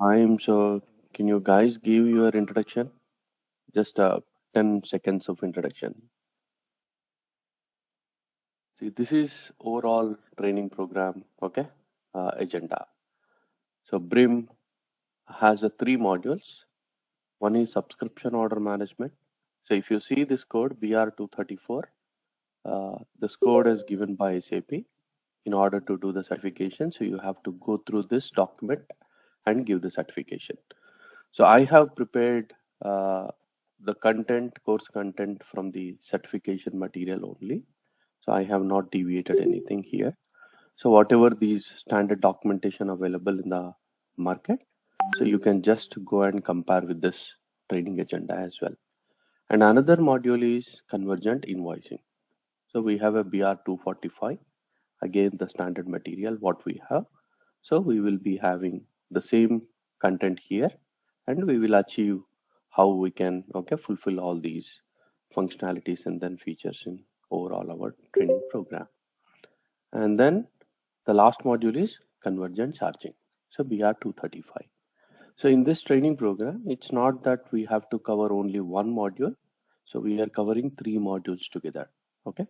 I'm so can you guys give your introduction? Just 10 seconds of introduction. See, this is overall training program, okay? Agenda. So BRIM has three modules. One is subscription order management. So if you see this code BR234, this code is given by SAP in order to do the certification. So you have to go through this document and give the certification. So I have prepared the content, course content from the certification material only. So I have not deviated anything here. So whatever these standard documentation available in the market, so you can just go and compare with this training agenda as well. And another module is convergent invoicing. So we have a BR245, again the standard material what we have. So we will be having the same content here, and we will achieve how we can fulfill all these functionalities and then features in overall our training program. And then the last module is convergent charging. So BR235. So in this training program, it's not that we have to cover only one module. So we are covering three modules together. Okay.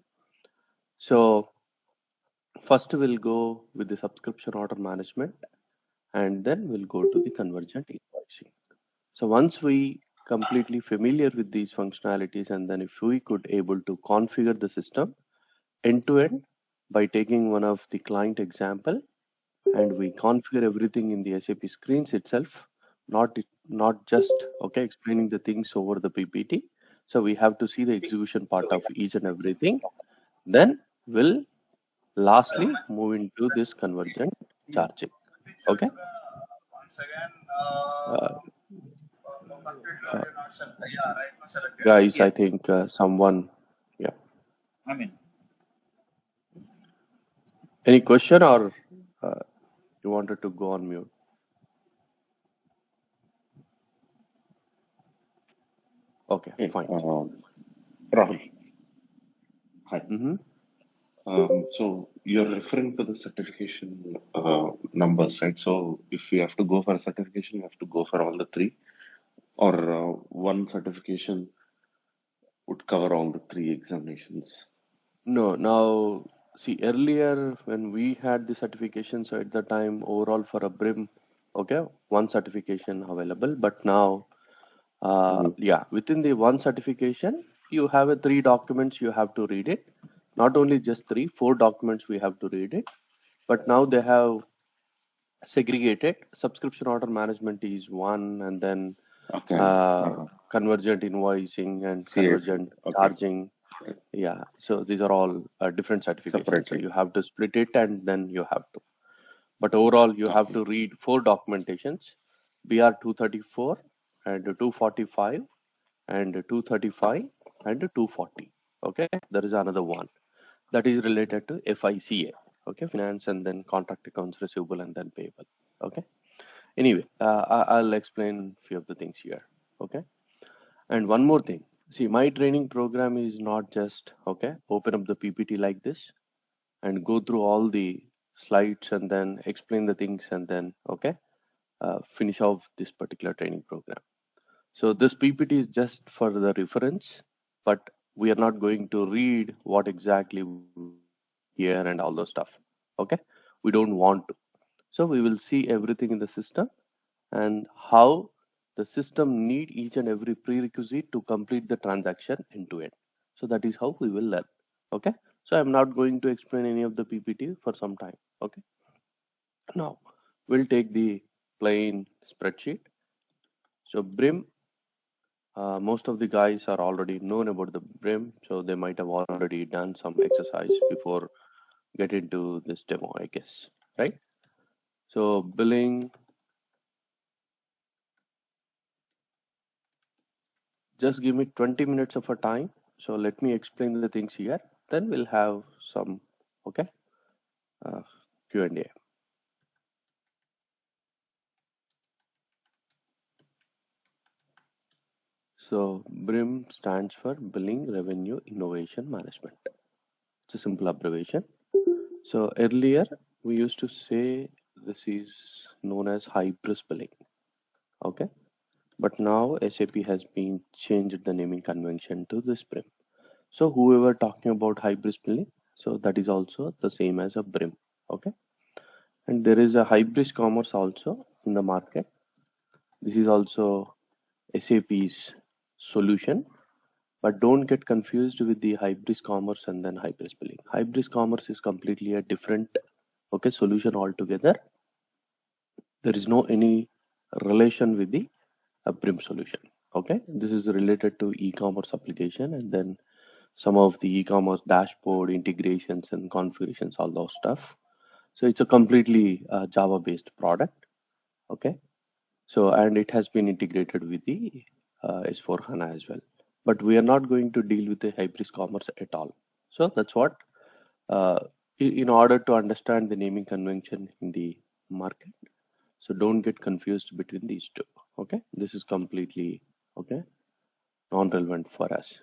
So first we'll go with the subscription order management, and then we'll go to the convergent invoicing. So once we completely familiar with these functionalities, and then if we could able to configure the system end to end by taking one of the client example, and we configure everything in the SAP screens itself, not just explaining the things over the PPT. So we have to see the execution part of each and everything. Then we'll lastly move into this convergent charging. Okay. Uh, Guys, Yeah, I think someone, yeah. I mean, Any question or uh, you wanted to go on mute? Okay, Okay, fine. Rahul, hi. Mm-hmm. So you're referring to the certification numbers, right? So if you have to go for a certification, you have to go for all the three, or one certification would cover all the three examinations. No, now see earlier when we had the certification, so at the time overall for a BRIM, one certification available. But now, yeah, within the one certification, you have a three documents you have to read it. Not only just three, four documents we have to read it. But now they have segregated. Subscription order management is one, and then Okay. convergent invoicing and CSC. convergent Okay. charging. Yeah, so these are all different certifications. So Separately. you have to split it and then you have to. But overall, you have to read four documentations: BR 234 and 245 and 235 and 240. Okay, there is another one that is related to FICA. Okay, finance and then contract accounts receivable and then payable. Okay. Anyway, I'll explain few of the things here. Okay. And one more thing. See, my training program is not just open up the PPT like this and go through all the slides and then explain the things and then finish off this particular training program. So this PPT is just for the reference, but we are not going to read what exactly here and all those stuff. Okay, we don't want to. So we will see everything in the system and how the system need each and every prerequisite to complete the transaction end to end. So that is how we will learn. Okay. So I'm not going to explain any of the PPT for some time. Okay. Now we'll take the plain spreadsheet. So BRIM, most of the guys are already known about the BRIM, so they might have already done some exercise before get into this demo, I guess, right? So billing, just give me 20 minutes of a time. So let me explain the things here. Then we'll have some Q&A. So BRIM stands for Billing Revenue Innovation Management. It's a simple abbreviation. So earlier we used to say this is known as hybris billing. Okay, but now SAP has been changed the naming convention to this BRIM. So whoever talking about hybrid billing, so that is also the same as a BRIM. Okay, and there is a hybrid commerce also in the market. This is also SAP's solution, but don't get confused with the hybrid commerce and then hybrid billing. Hybrid commerce is completely a different solution altogether. There is no any relation with the BRIM solution. Okay, this is related to e-commerce application and then some of the e-commerce dashboard integrations and configurations, all those stuff. So it's a completely Java based product. Okay, so and it has been integrated with the S4 HANA as well. But we are not going to deal with the hybrid commerce at all. So that's what uh, in order to understand the naming convention in the market. So don't get confused between these two. Okay, this is completely non-relevant for us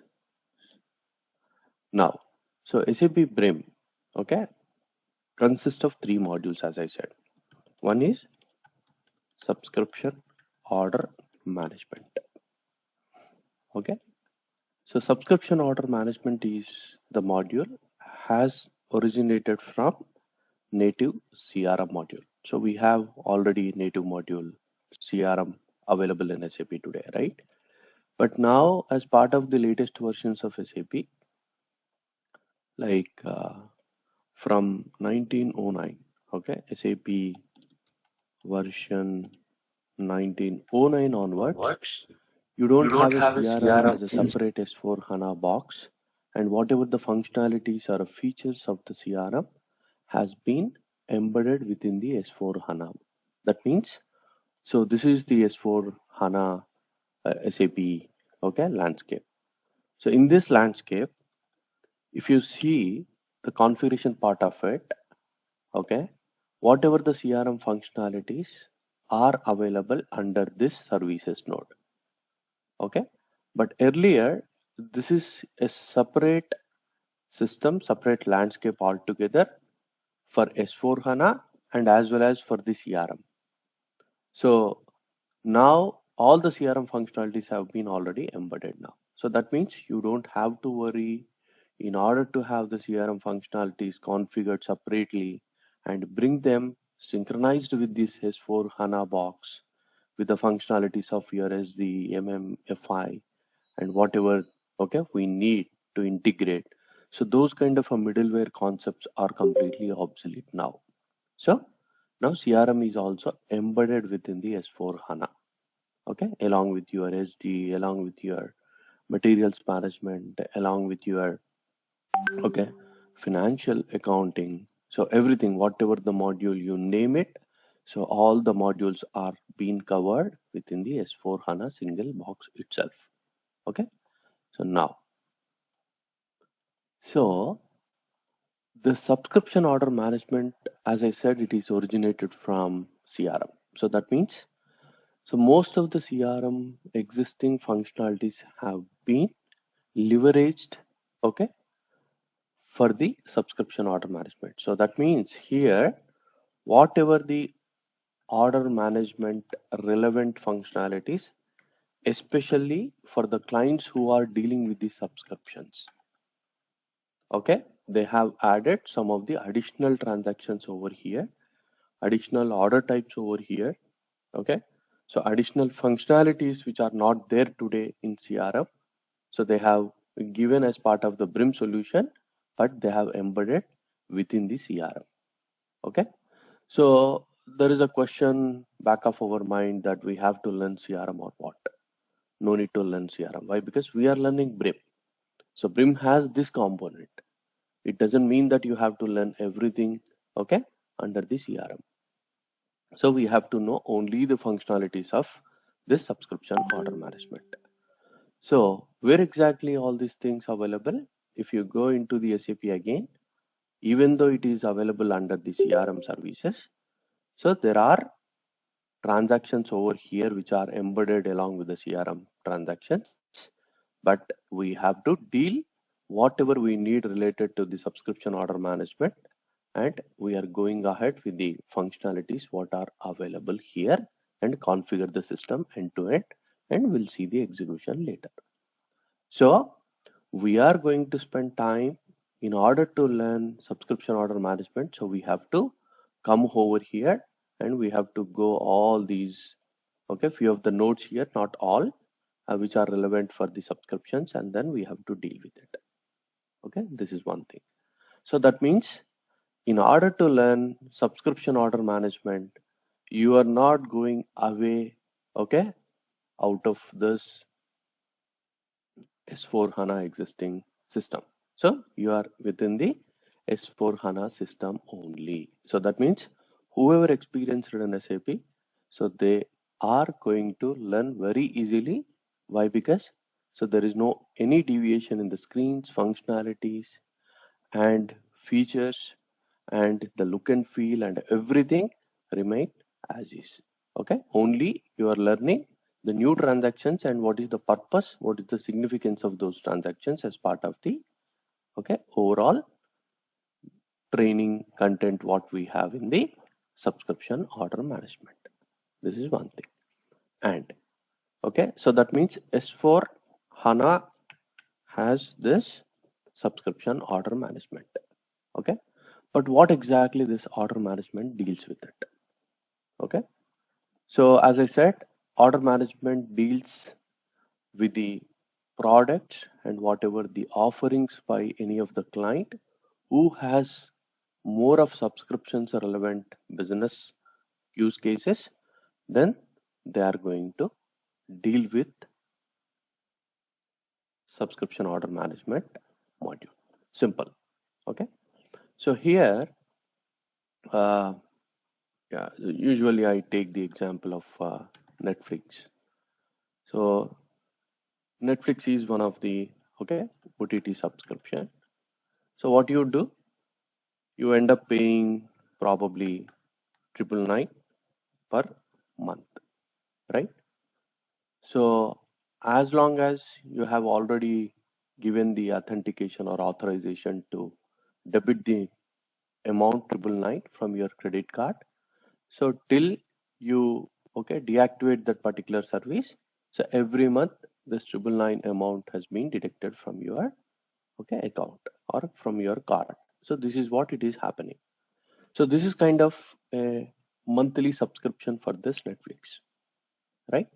now. So SAP BRIM, okay, consists of three modules as I said. One is subscription order management. Okay, so subscription order management is the module has originated from native CRM module. So we have already native module CRM available in SAP today, right? But now as part of the latest versions of SAP, like from 1909, okay, SAP version 1909 onwards, you don't have a CRM as a separate S4 HANA box, and whatever the functionalities or features of the CRM has been embedded within the S4 HANA. That means, so this is the S4 HANA SAP landscape. So in this landscape, if you see the configuration part of it, okay, whatever the CRM functionalities are available under this services node. Okay, but earlier this is a separate system, separate landscape altogether for S4 HANA and as well as for the CRM. So now all the CRM functionalities have been already embedded now. So that means you don't have to worry in order to have the CRM functionalities configured separately and bring them synchronized with this S4 HANA box with the functionalities of your SD, FI, and whatever we need to integrate. So those kind of a middleware concepts are completely obsolete now. So now CRM is also embedded within the S4 HANA, okay, along with your SD, along with your materials management, along with your financial accounting. So everything, whatever the module you name it, so all the modules are being covered within the S4 HANA single box itself. Okay, so now, so the subscription order management, as I said, it is originated from CRM. So that means, so most of the CRM existing functionalities have been leveraged, okay, for the subscription order management. So that means here, whatever the order management relevant functionalities, especially for the clients who are dealing with the subscriptions, okay, they have added some of the additional transactions over here, additional order types over here, okay, so additional functionalities which are not there today in CRM, so they have given as part of the BRIM solution, but they have embedded within the CRM. Okay, so there is a question back of our mind that we have to learn CRM or what? No need to learn CRM. Why? Because we are learning BRIM. So BRIM has this component. It doesn't mean that you have to learn everything, okay, under the CRM. So we have to know only the functionalities of this subscription order management. So where exactly all these things available? If you go into the SAP again, even though it is available under the CRM services, so there are transactions over here which are embedded along with the CRM transactions, but we have to deal whatever we need related to the subscription order management, and we are going ahead with the functionalities what are available here and configure the system end to end, and we'll see the execution later. So we are going to spend time in order to learn subscription order management. So we have to come over here and we have to go all these, okay, few of the nodes here, not all, which are relevant for the subscriptions, and then we have to deal with it. Okay, this is one thing. So that means in order to learn subscription order management, you are not going away, okay, out of this S4 HANA existing system. So you are within the S4 HANA system only. So that means whoever experienced in SAP, so they are going to learn very easily. Why? Because so there is no any deviation in the screens, functionalities, and features, and the look and feel and everything remain as is. Okay, only you are learning the new transactions and what is the purpose, what is the significance of those transactions as part of the, okay, overall training content what we have in the subscription order management. This is one thing. And okay, so that means S4 HANA has this subscription order management. Okay, but what exactly this order management deals with it? Okay, so as I said, order management deals with the products and whatever the offerings by any of the client who has more of subscriptions or relevant business use cases, then they are going to deal with subscription order management module. Simple. Okay, so here yeah, usually I take the example of Netflix. So Netflix is one of the, okay, OTT subscription. So what you do, you end up paying probably 999 per month, right? So as long as you have already given the authentication or authorization to debit the amount 999 from your credit card, so till you, okay, deactivate that particular service, so every month this 999 amount has been deducted from your, okay, account or from your card. So this is what it is happening. So this is kind of a monthly subscription for this Netflix, right?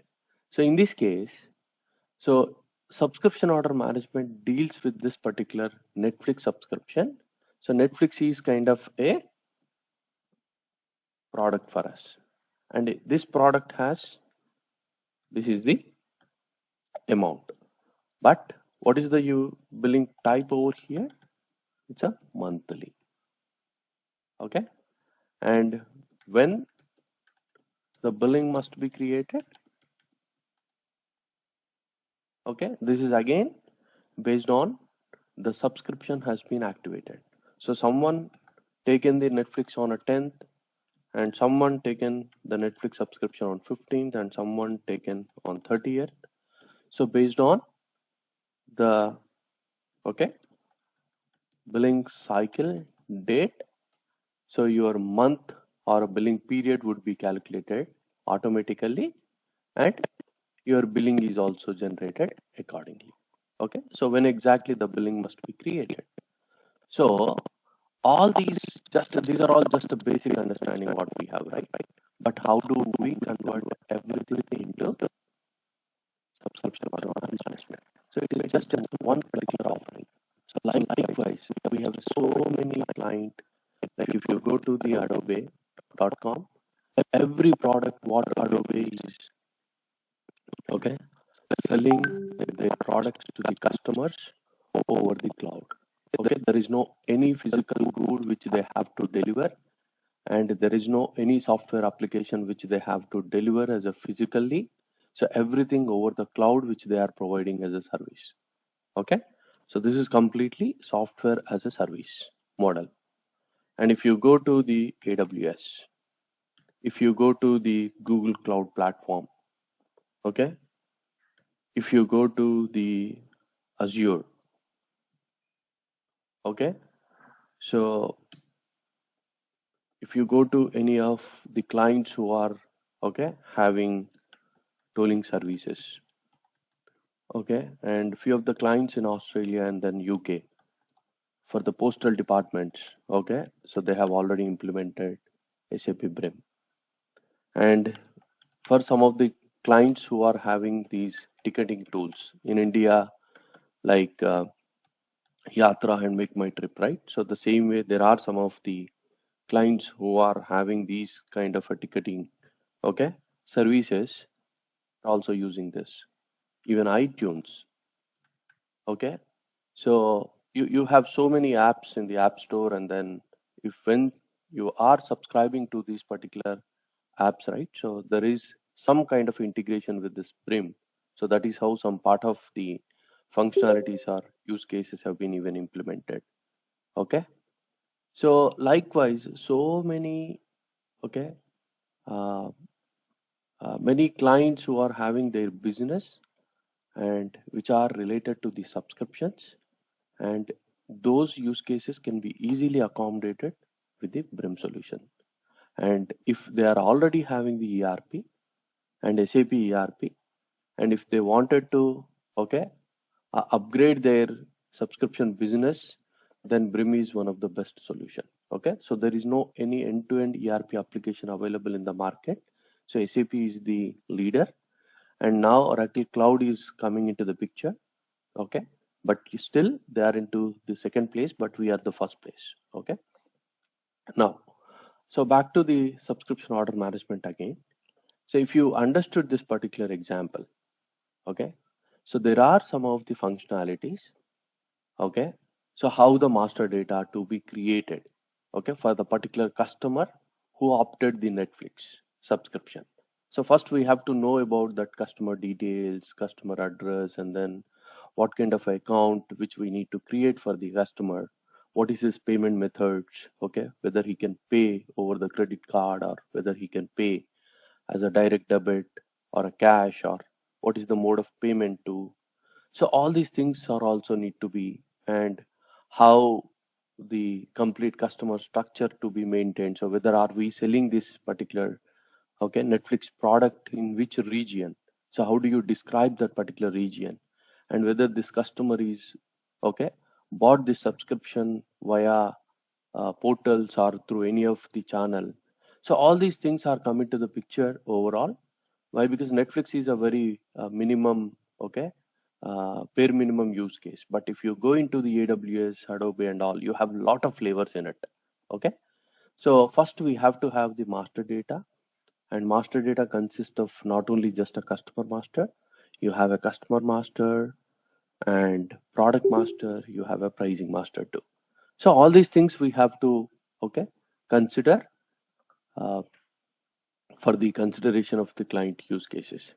So in this case, so subscription order management deals with this particular Netflix subscription. So Netflix is kind of a product for us, and this product has, this is the amount, but what is the billing type over here? It's a monthly. Okay, and when the billing must be created, okay, this is again based on the subscription has been activated. So someone taken the Netflix on a 10th, and someone taken the Netflix subscription on 15th, and someone taken on 30th. So based on the, okay, billing cycle date, so your month or billing period would be calculated automatically, and your billing is also generated accordingly. Okay, so when exactly the billing must be created. So all these are all just a basic understanding what we have, right? But how do we convert everything into subscription order management? So it is just one particular offering. So likewise, we have so many clients. Like if you go to the adobe.com, every product what Adobe is, okay, selling their products to the customers over the cloud. Okay, there is no any physical good which they have to deliver, and there is no any software application which they have to deliver as a physically. So everything over the cloud which they are providing as a service. Okay, so this is completely software as a service model. And if you go to the AWS, if you go to the Google Cloud Platform, okay, if you go to the Azure, okay, so if you go to any of the clients who are okay, having tolling services, okay, and few of the clients in Australia and then UK for the postal departments, okay, so they have already implemented SAP BRIM. And for some of the clients who are having these ticketing tools in India, like Yatra and Make My Trip, right? So the same way, there are some of the clients who are having these kind of a ticketing, okay, services also using this. Even iTunes, okay. So you have so many apps in the App Store, and then if when you are subscribing to these particular apps, right? So there is some kind of integration with this BRIM. So that is how some part of the functionalities or use cases have been even implemented. Okay. So likewise, so many, okay, uh, many clients who are having their business and which are related to the subscriptions, and those use cases can be easily accommodated with the BRIM solution. And if they are already having the ERP and SAP ERP, and if they wanted to, okay, upgrade their subscription business, then BRIM is one of the best solution. Okay, so there is no any end-to-end ERP application available in the market. So SAP is the leader, and now Oracle Cloud is coming into the picture. Okay, but still they are into the second place, but we are the first place. Okay, now, so back to the subscription order management again. So if you understood this particular example, okay, so there are some of the functionalities, okay, so how the master data to be created, okay, for the particular customer who opted the Netflix subscription. So first we have to know about that customer details, customer address, and then what kind of account which we need to create for the customer, what is his payment methods, okay, whether he can pay over the credit card or whether he can pay as a direct debit or a cash, or what is the mode of payment to. So all these things are also need to be, and how the complete customer structure to be maintained. So whether are we selling this particular, okay, Netflix product in which region, so how do you describe that particular region, and whether this customer is, okay, bought this subscription via portals or through any of the channel. So all these things are coming to the picture overall. Why? Because Netflix is a very minimum, okay, bare minimum use case. But if you go into the AWS, Adobe, and all, you have a lot of flavors in it. Okay. So first we have to have the master data, and master data consists of not only just a customer master, you have a customer master and product master, you have a pricing master too. So all these things we have to, okay, consider uh, for the consideration of the client use cases.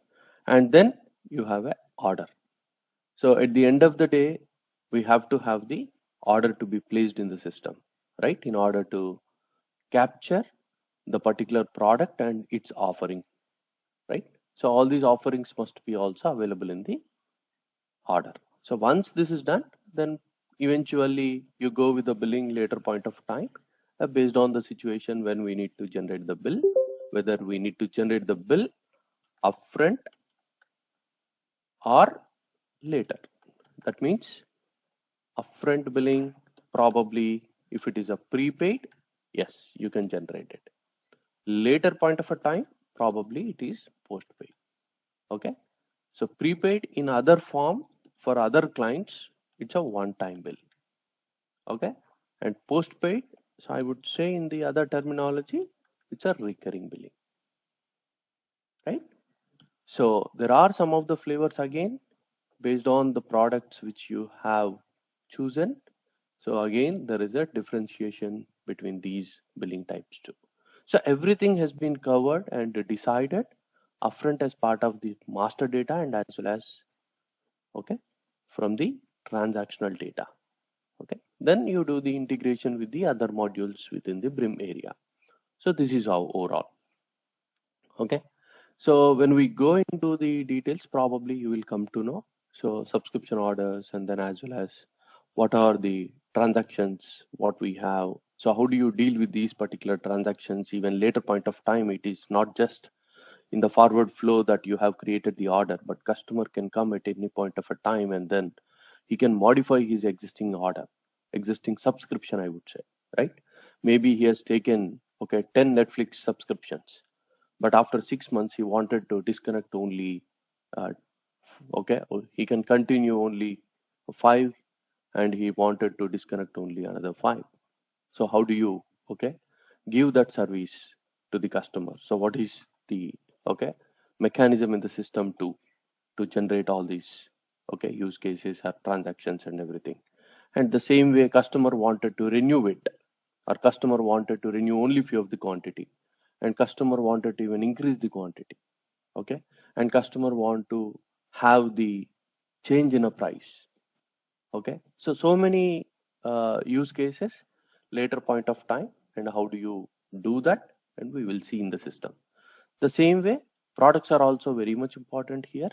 And then you have a order. So at the end of the day, we have to have the order to be placed in the system, right? In order to capture the particular product and its offering, right? So all these offerings must be also available in the order. So once this is done, then eventually you go with the billing later point of time, based on the situation when we need to generate the bill, whether we need to generate the bill upfront or later. That means upfront billing, probably if it is a prepaid, yes, you can generate it. Later point of a time, probably it is postpaid. Okay. So prepaid in other form for other clients, it's a one-time bill. Okay. And postpaid, so I would say in the other terminology, it's a recurring billing. Right. So there are some of the flavors again based on the products which you have chosen. So again, there is a differentiation between these billing types too. So everything has been covered and decided upfront as part of the master data, and as well as, okay, from the transactional data. Okay, then you do the integration with the other modules within the BRIM area. So this is how overall. Okay, so when we go into the details, probably you will come to know. So subscription orders, and then as well as what are the transactions, what we have. So how do you deal with these particular transactions? Even later point of time, it is not just in the forward flow that you have created the order, but customer can come at any point of a time and then he can modify his existing order, existing subscription, I would say, right? Maybe he has taken, okay, 10 Netflix subscriptions, but after 6 months he wanted to disconnect only, uh, okay, he can continue only 5, and he wanted to disconnect only another 5. So how do you, okay, give that service to the customer? So what is the, okay, mechanism in the system to generate all these, okay, use cases or transactions and everything? And the same way customer wanted to renew it, or customer wanted to renew only few of the quantity, and customer wanted to even increase the quantity, okay, and customer want to have the change in a price, okay. So many use cases later point of time, and how do you do that, and we will see in the system. The same way products are also very much important here,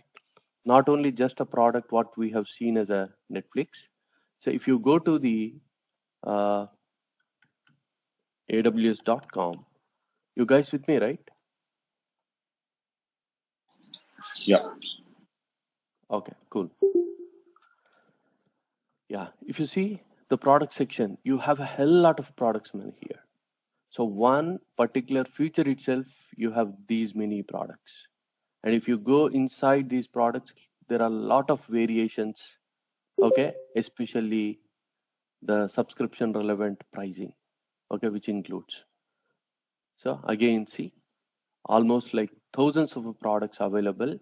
not only just a product what we have seen as a Netflix. So if you go to the uh, aws.com, you guys with me, right? Yeah. Okay, cool. Yeah, if you see the product section, you have a hell lot of products man here. So one particular feature itself, you have these many products. And if you go inside these products, there are a lot of variations, okay, especially the subscription relevant pricing, okay, which includes. So again, see, almost like thousands of products available,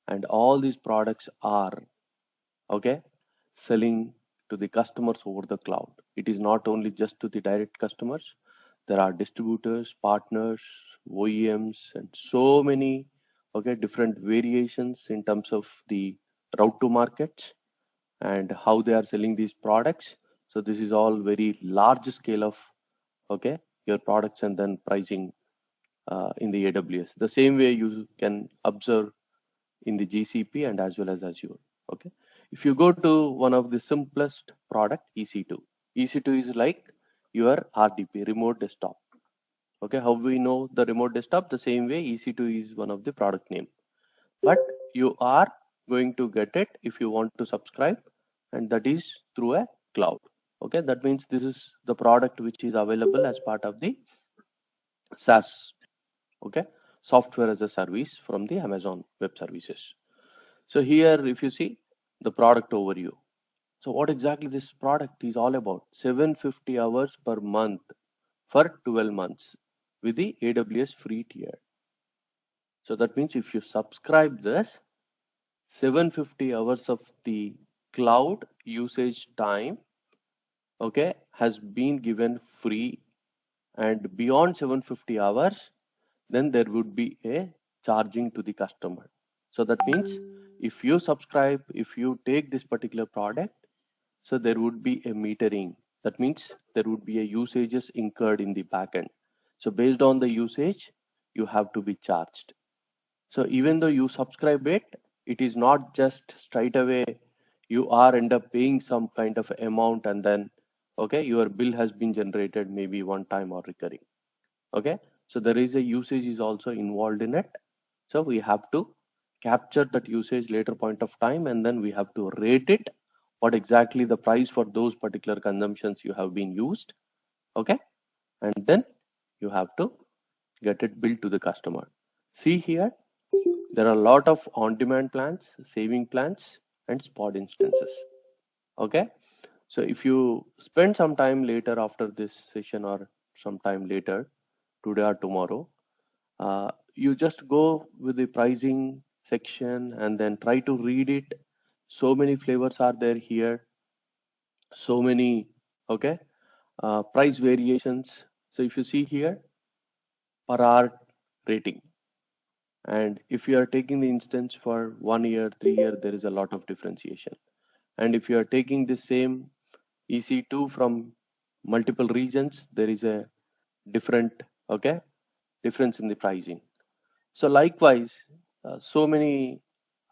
and all these products are, okay, selling to the customers over the cloud. It is not only just to the direct customers. There are distributors, partners, OEMs, and so many, okay, different variations in terms of the route to markets and how they are selling these products. So this is all very large scale of, okay, your products and then pricing in the AWS. The same way you can observe in the GCP and as well as Azure. Okay. If you go to one of the simplest product, EC2. EC2 is like your RDP, remote desktop. Okay. How we know the remote desktop? The same way EC2 is one of the product name. But you are going to get it if you want to subscribe, and that is through a cloud. Okay. That means this is the product which is available as part of the SaaS. Okay. Software as a service from the Amazon Web Services. So here, if you see the product overview, so what exactly this product is all about? 750 hours per month for 12 months with the AWS free tier. So that means if you subscribe this, 750 hours of the cloud usage time, okay, has been given free, and beyond 750 hours, then there would be a charging to the customer. So that means if you subscribe, if you take this particular product, so there would be a metering. That means there would be a usages incurred in the backend. So based on the usage, you have to be charged. So even though you subscribe it, it is not just straight away you are end up paying some kind of amount and then, okay, your bill has been generated maybe one time or recurring. Okay, so there is a usage is also involved in it. So we have to capture that usage later point of time, and then we have to rate it what exactly the price for those particular consumptions you have been used. Okay, and then you have to get it billed to the customer. See here, there are a lot of on-demand plans, saving plans, and spot instances. Okay, so if you spend some time later after this session or sometime later, today or tomorrow, you just go with the pricing section and then try to read it. So many flavors are there here, so many, okay, price variations. So if you see here, per hour rating, and if you are taking the instance for 1 year, 3 year, there is a lot of differentiation. And if you are taking the same EC2 from multiple regions, there is a different, okay, difference in the pricing. So likewise, so many,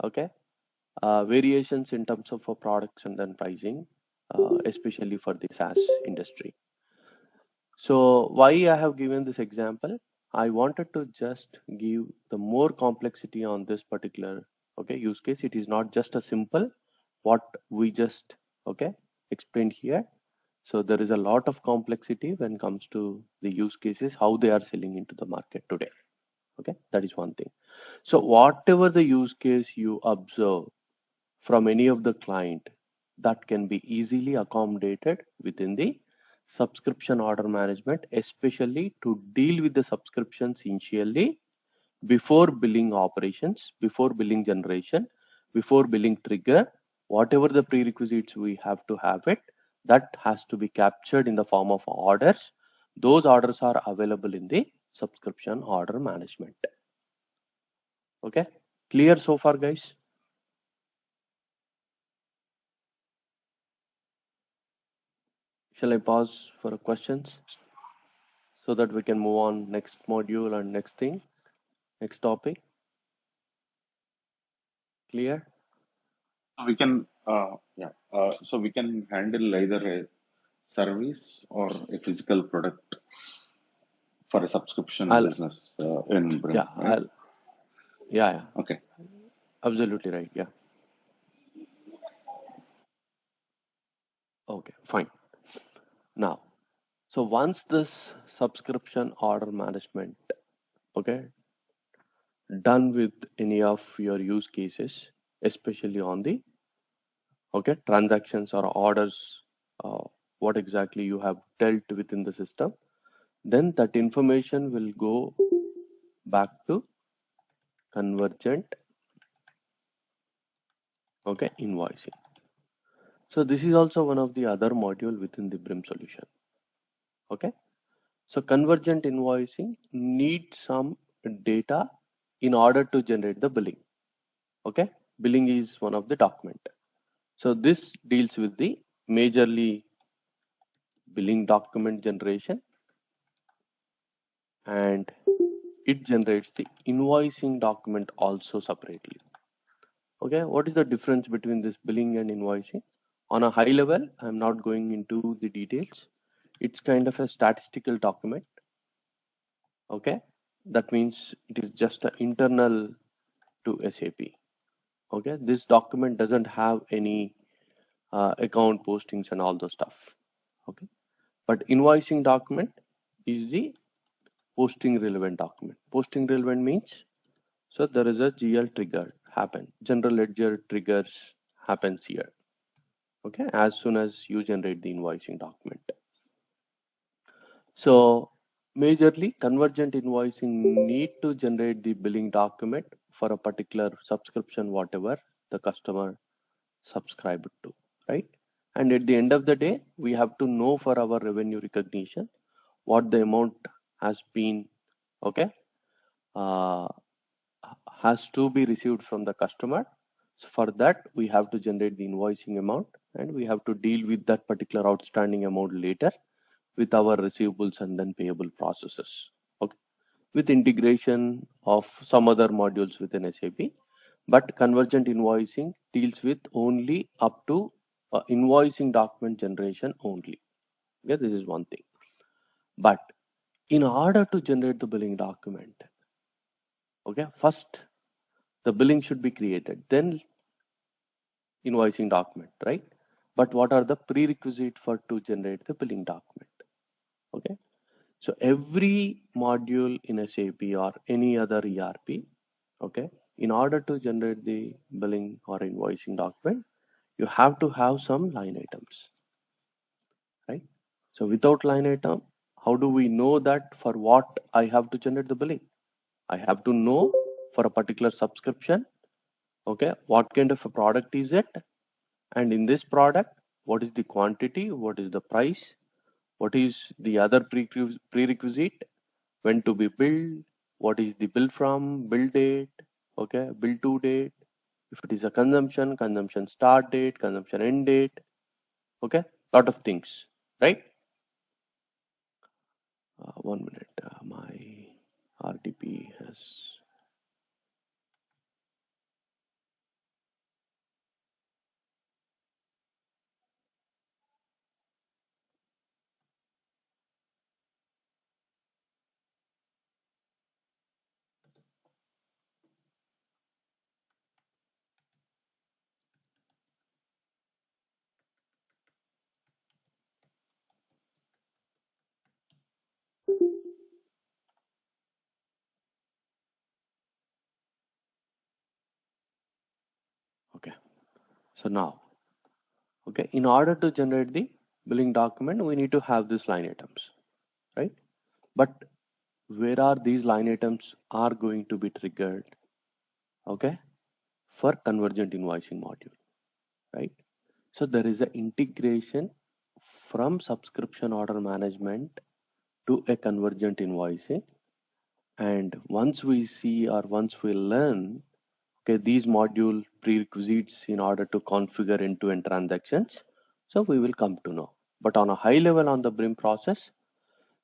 okay, variations in terms of products and then pricing, especially for the SaaS industry. So why I have given this example? I wanted to just give the more complexity on this particular use case. It is not just a simple what we just explained here. So there is a lot of complexity when it comes to the use cases, how they are selling into the market today. Okay, that is one thing. So whatever the use case you observe from any of the client, that can be easily accommodated within the subscription order management, especially to deal with the subscriptions initially before billing operations, before billing generation, before billing trigger, whatever the prerequisites we have to have it, that has to be captured in the form of orders. Those orders are available in the subscription order management. Okay, clear so far, guys? Shall I pause for questions so that we can move on next module and next thing, next topic? Clear? So we can, so we can handle either a service or a physical product for a subscription I'll business in yeah, BRIM, right? I'll yeah, Okay. absolutely right. Yeah. Okay, fine. Now, so once this subscription order management, okay, done with any of your use cases, especially on the transactions or orders, what exactly you have dealt within the system, then that information will go back to convergent invoicing. So this is also one of the other module within the BRIM solution. Okay, so convergent invoicing needs some data in order to generate the billing. Okay, billing is one of the document. So this deals with the majorly billing document generation, and it generates the invoicing document also separately. Okay, what is the difference between this billing and invoicing? On a high level, I'm not going into the details. It's kind of a statistical document. Okay, that means it is just an internal to SAP. Okay, this document doesn't have any account postings and all those stuff. Okay, but invoicing document is the posting relevant document. Posting relevant means, so there is a GL trigger happen. General ledger triggers happens here. Okay, as soon as you generate the invoicing document. So majorly convergent invoicing need to generate the billing document for a particular subscription, whatever the customer subscribed to, right? And at the end of the day, we have to know for our revenue recognition what the amount has been, okay, uh, has to be received from the customer. So for that, we have to generate the invoicing amount, and we have to deal with that particular outstanding amount later with our receivables and then payable processes. Okay, with integration of some other modules within SAP, but convergent invoicing deals with only up to invoicing document generation only. Yeah, this is one thing. But in order to generate the billing document, okay, first the billing should be created, then invoicing document, right? But what are the prerequisite for to generate the billing document? Okay, so every module in SAP or any other ERP, okay, in order to generate the billing or invoicing document, you have to have some line items, right? So without line item, how do we know that for what I have to generate the billing? I have to know for a particular subscription, okay, what kind of a product is it? And in this product, what is the quantity? What is the price? What is the other prerequisite? When to be billed? What is the bill from? Bill date? Okay, bill to date. If it is a consumption, consumption start date, consumption end date. Okay, lot of things, right? 1 minute. My RTP has. So now, okay, in order to generate the billing document, we need to have these line items, right? But where are these line items are going to be triggered, okay, for convergent invoicing module, right? So there is an integration from subscription order management to a convergent invoicing. And once we see or once we learn, okay, these module prerequisites in order to configure end-to-end transactions, so we will come to know. But on a high level on the BRIM process,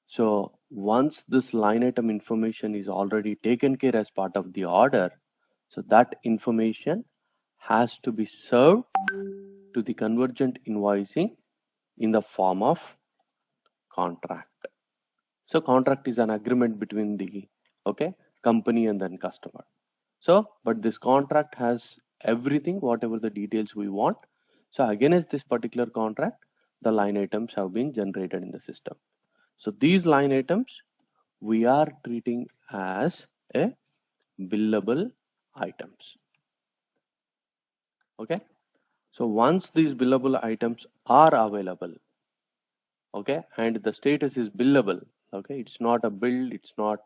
so once this line item information is already taken care as part of the order, so that information has to be served to the convergent invoicing in the form of contract. So contract is an agreement between the, okay, company and then customer. So, but this contract has everything, whatever the details we want. So against this particular contract, the line items have been generated in the system. So these line items we are treating as a billable items. Okay. So once these billable items are available, okay, and the status is billable, okay, it's not a bill, it's not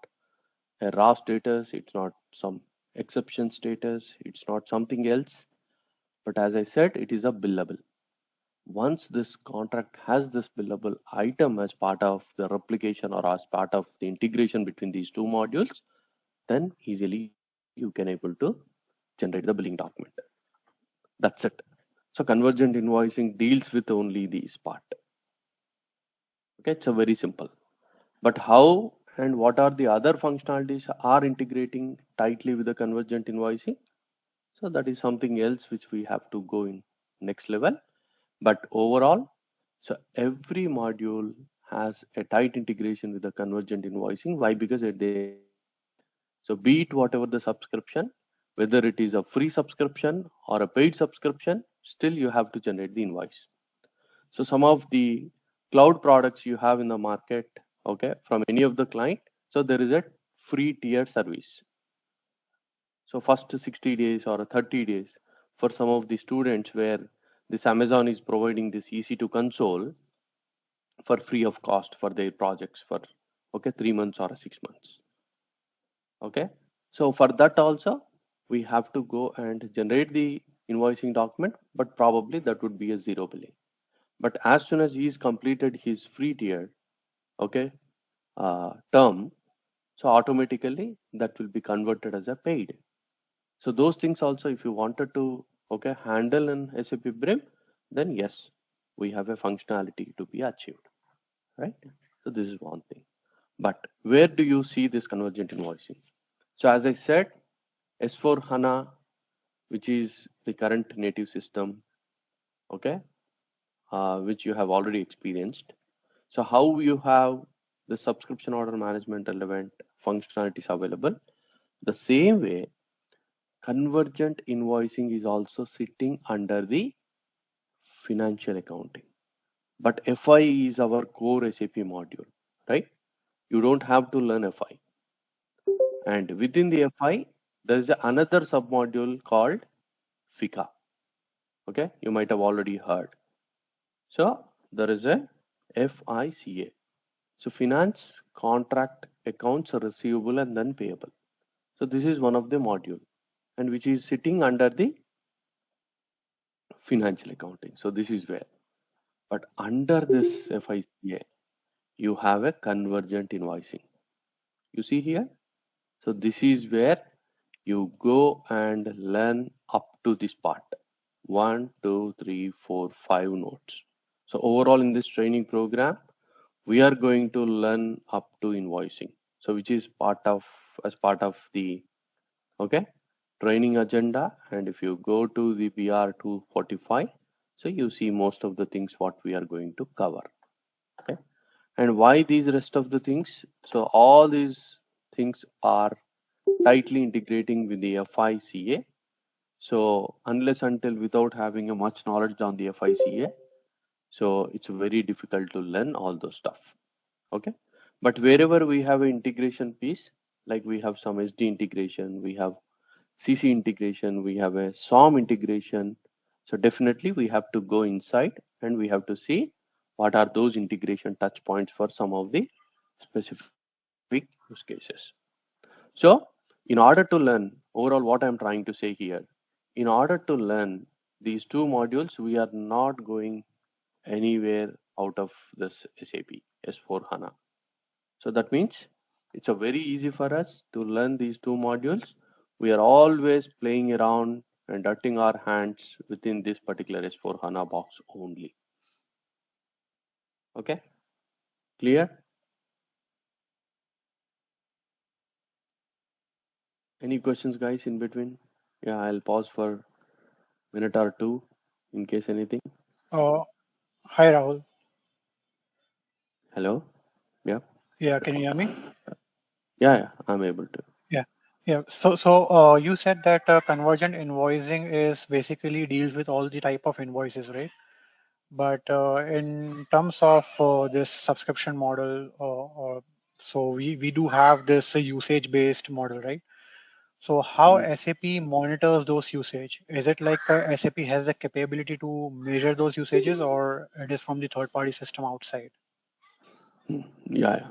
a raw status, it's not some exception status, it's not something else, but as I said, it is a billable. Once this contract has this billable item as part of the replication or as part of the integration between these two modules, then easily you can able to generate the billing document. That's it. So convergent invoicing deals with only these part. Okay, it's a very simple. But how and what are the other functionalities are integrating tightly with the convergent invoicing? So that is something else which we have to go in next level. But overall, so every module has a tight integration with the convergent invoicing. Why? Because at the end, so be it whatever the subscription, whether it is a free subscription or a paid subscription, still you have to generate the invoice. So some of the cloud products you have in the market, okay, from any of the client, so there is a free tier service. So first 60 days or 30 days for some of the students where this Amazon is providing this EC2 console for free of cost for their projects for, okay, 3 months or 6 months. Okay. So for that also, we have to go and generate the invoicing document, but probably that would be a zero billing. But as soon as he's completed his free tier, okay, term, so automatically that will be converted as a paid. So those things also, if you wanted to, okay, handle in SAP BRIM, then yes, we have a functionality to be achieved, right? So this is one thing. But where do you see this convergent invoicing? So as I said, S4 HANA, which is the current native system, okay, which you have already experienced. So how you have the subscription order management relevant functionalities available? The same way, convergent invoicing is also sitting under the financial accounting. But FI is our core SAP module, right? You don't have to learn FI. And within the FI, there is another submodule called FICA. Okay, you might have already heard. So there is a FICA. So finance, contract, accounts receivable and then payable. So this is one of the module and which is sitting under the financial accounting. So this is where. But under this FICA, you have a convergent invoicing. You see here? So this is where you go and learn up to this part. 1, 2, 3, 4, 5 notes. So overall in this training program, we are going to learn up to invoicing. So which is part of as part of the, okay, training agenda. And if you go to the BR 245, so you see most of the things what we are going to cover. Okay. And why these rest of the things? So all these things are tightly integrating with the FICA. So unless until without having a much knowledge on the FICA, so it's very difficult to learn all those stuff. Okay. But wherever we have an integration piece, like we have some SD integration, we have CC integration, we have a SOM integration, So definitely we have to go inside and we have to see what are those integration touch points for some of the specific use cases. So in order to learn overall what I'm trying to say here, in order to learn these two modules, we are not going anywhere out of this SAP S4 HANA. So that means it's a very easy for us to learn these two modules. We are always playing around and dirtying our hands within this particular S4 HANA box only. Okay, clear? Any questions, guys, in between? Yeah, I'll pause for minute or two in case anything. Uh, Hi, Rahul. Hello? Yeah. Yeah, can you hear me? Yeah, I'm able to. Yeah. Yeah. You said that convergent invoicing is basically deals with all the type of invoices, right? But in terms of this subscription model, we do have this usage-based model, right? So how Mm, SAP monitors those usage? Is it like SAP has the capability to measure those usages, or it is from the third-party system outside? yeah.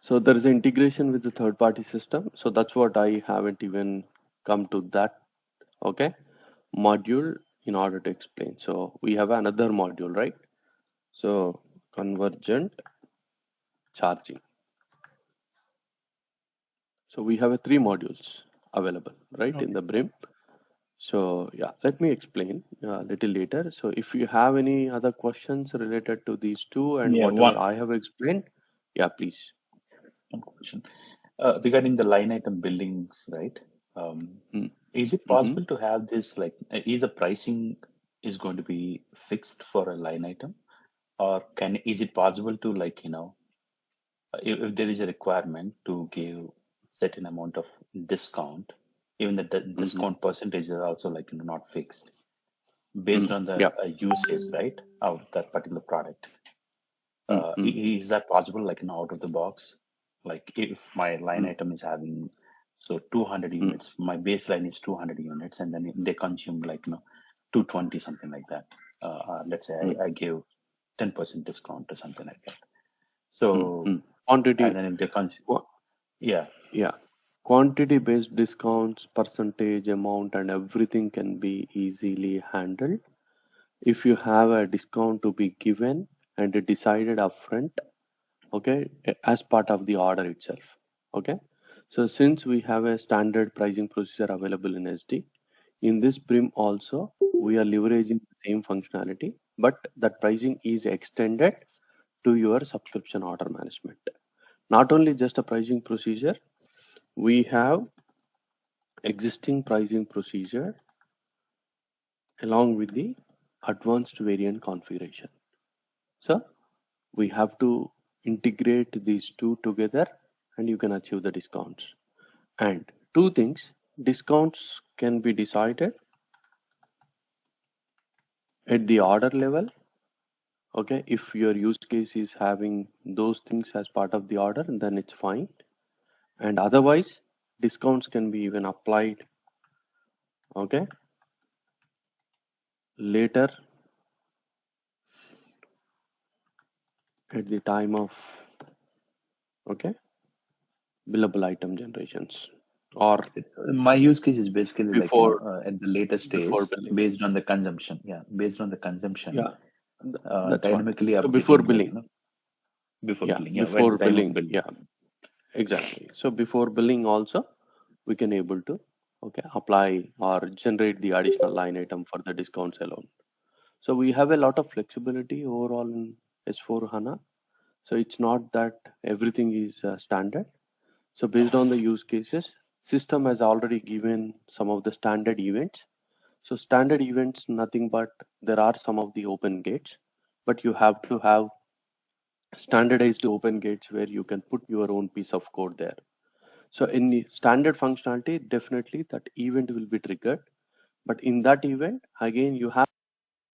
So there is an integration with the third party system. So that's what I haven't even come to that, okay, module in order to explain. So we have another module, right? So convergent charging. So we have a three modules available, right, in Okay. the BRIM. So yeah, let me explain a little later. So if you have any other questions related to these two and Yeah, whatever one I have explained, yeah, please. question. Regarding the line item billings, right? Um, Mm. is it Mm-hmm. possible to have this like, is the pricing is going to be fixed for a line item, or is it possible to like, if there is a requirement to give certain amount of discount, even the Mm-hmm. discount percentage is also like, not fixed based Mm. on the Yeah. usage, right, of that particular product. Mm-hmm. Is that possible, like, out of the box? Like, if my line Mm. item is having 200 Mm. units, my baseline is 200 units, and then they consume like 220, something like that. Let's say Mm. I give 10% discount or something like that. Mm. So, Mm. Quantity. and then if they consume, Qua- yeah, Yeah. Quantity based discounts, percentage, amount, and everything can be easily handled if you have a discount to be given and decided upfront, okay, as part of the order itself. Okay. So since we have a standard pricing procedure available in SD, in this BRIM also we are leveraging the same functionality, but that pricing is extended to your subscription order management. Not only just a pricing procedure, we have existing pricing procedure along with the advanced variant configuration. So we have to integrate these two together and you can achieve the discounts. And two things, discounts can be decided at the order level. Okay, if your use case is having those things as part of the order, then it's fine. And otherwise, discounts can be even applied, okay, later at the time of, okay, billable item generations or my use case is basically like, before at the later stage, before billing. based on the consumption. Yeah, based on the consumption, Yeah, that's what. dynamically So before updating, like, billing, before yeah, billing. Yeah, at the before time of billing, billing. yeah, exactly. So before billing also, we can able to, okay, apply or generate the additional line item for the discounts alone. So we have a lot of flexibility overall in S4 HANA. So it's not that everything is standard. So based on the use cases, system has already given some of the standard events. So standard events, nothing but there are some of the open gates, but you have to have standardized open gates where you can put your own piece of code there. So in the standard functionality, definitely that event will be triggered. But in that event, again, you have